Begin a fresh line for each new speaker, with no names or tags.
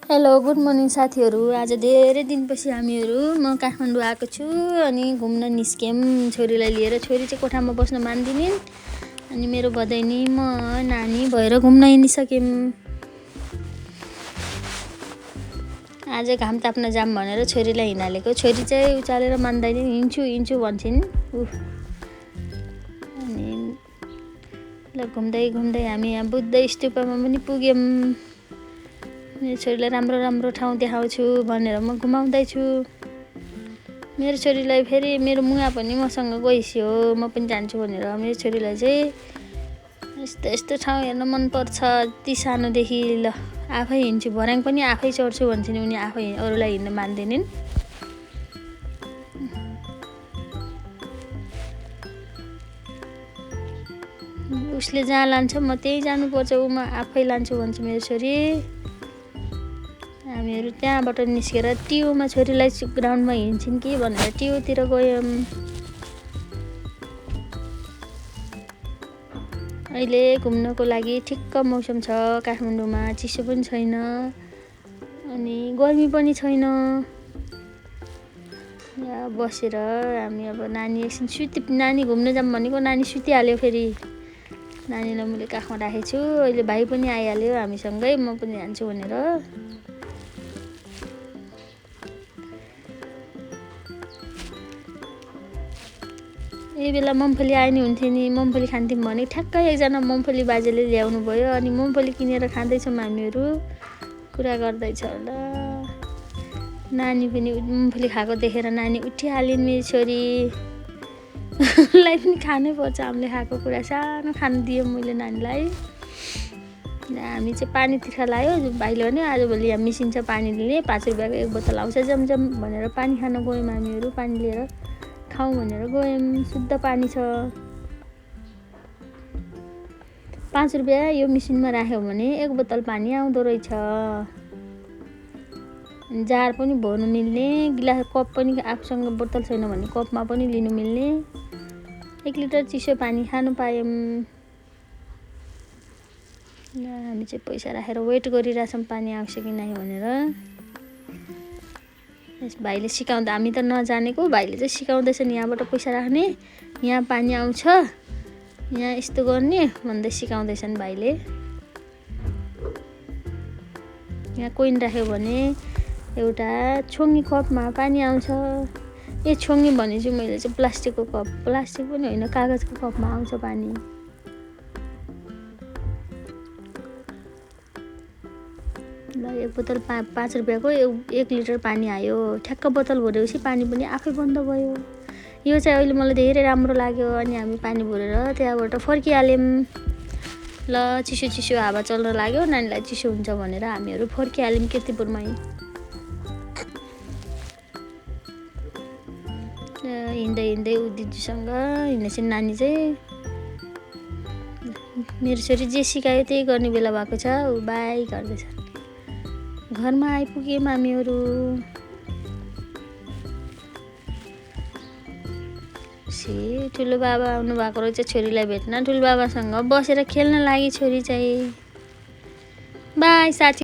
Hello good morning साथीहरू। आज धेरै दिनपछि म काठमाडौँ आएको छु अनि घुम्न निस्क्यौँ छोरीलाई लिएर। छोरी चाहिँ कोठामा बस्न मान्दिनिन् अनि मेरो भदैनी म नानी भएर घुम्न हिँडिसक्यौँ। आज घाम ताप्न जाम भनेर छोरीलाई हिँडालेको। छोरी चाहिँ उचालेर मान्दैन, हिँड्छु हिँड्छु भन्छन्। अनि ल घुम्दै घुम्दै हामी यहाँ बुद्ध स्तूपमा पनि पुग्यौँ। मेरो छोरीलाई राम्रो राम्रो ठाउँ देखाउँछु भनेर म घुमाउँदैछु। मेरो छोरीलाई फेरि मेरो मुवा पनि मसँग गइस्यो, म पनि जान्छु भनेर मेरो छोरीलाई चाहिँ यस्तो यस्तो ठाउँ हेर्न मनपर्छ। ती सानोदेखि ल आफै हिँड्छु, भर्याङ पनि आफै चढ्छु भन्छन् उनी। आफै अरूलाई हिँड्न मान्दैनन्। उसले जहाँ लान्छ म त्यही जानुपर्छ, म आफै लान्छु भन्छ मेरो छोरी। हामीहरू त्यहाँबाट निस्केर टियुमा छोरीलाई ग्राउन्डमा हिँड्छन् कि भनेर टियुतिर गयौँ। अहिले घुम्नको लागि ठिक्क मौसम छ काठमाडौँमा, चिसो पनि छैन अनि गर्मी पनि छैन। यहाँ बसेर हामी अब नानी घुम्न जाऊँ भनेको नानी सुतिहाल्यो। फेरि नानीलाई मैले काखमा राखेको छु। अहिले भाइ पनि आइहाल्यो हामीसँगै, म पनि जान्छु भनेर। यही बेला मुमफली आए नि हुन्थ्यो नि, मुमफली खान्थ्यौँ भने ठ्याक्कै एकजना मुमफली बाजेले ल्याउनु भयो अनि मुमफली किनेर खाँदैछौँ हामीहरू, कुरा गर्दैछ होला। नानी पनि मुमफली खाएको देखेर नानी उठिहालिन्। मेरो छोरीलाई पनि खानै पर्छ हामीले खाएको कुरा। सानो खानु दिएँ मैले नानीलाई। हामी चाहिँ पानी तिर्खा लायो भाइले भने आजभोलि यहाँ मिसिन्छ पानी लिने, 5 रुपियाँको 1 बोतल आउँछ जमजम भनेर पानी खान गयौँ हामीहरू। पानी लिएर खाउँ भनेर गयौँ। शुद्ध पानी छ। 5 रुपियाँ यो मिसिनमा राख्यौँ भने 1 बोतल पानी आउँदो रहेछ। जार पनि भर्नु मिल्ने, गिलास कप पनि आफूसँग बोतल छैन भने कपमा पनि लिनु मिल्ने। 1 लिटर चिसो पानी खानु पायौँ। हामी चाहिँ पैसा राखेर वेट गरिरहेछौँ पानी आउँछ कि नै भनेर। भाइले सिकाउँदा, हामी त नजानेको, भाइले चाहिँ सिकाउँदैछन् यहाँबाट पैसा राख्ने, यहाँ पानी आउँछ, यहाँ यस्तो गर्ने भन्दै सिकाउँदैछन् भाइले। यहाँ कोइन राख्यो भने एउटा छोङ्गी कपमा पानी आउँछ। ए छोङ्गी भनेछु मैले चाहिँ प्लास्टिकको कप, प्लास्टिक पनि होइन कागजको कपमा आउँछ पानी। ल 1 बोतल 5 रुपियाँको 1 लिटर पानी आयो। ठ्याक्क बोतल भरेपछि पानी पनि आफै बन्द भयो। यो चाहिँ अहिले मलाई धेरै राम्रो लाग्यो। अनि हामी पानी भरेर त्यहाँबाट फर्किहाल्यौँ। ल चिसो चिसो हावा चल्न लाग्यो, नानीलाई चिसो हुन्छ भनेर हामीहरू फर्किहाल्यौँ कीर्तिपुरमै। हिँड्दै हिँड्दै दिदीसँग हिँड्नेछन् नानी चाहिँ। मेरो छोरी जे सिकायो त्यही गर्ने बेला भएको छ, ऊ बाई गर्दैछ। घरमा आइपुग्यौँ हामीहरू। ठुलो बाबा आउनु भएको रहेछ छोरीलाई भेट्न। ठुलो बाबासँग बसेर खेल्न लागि छोरी चाहिँ। बाई साथी।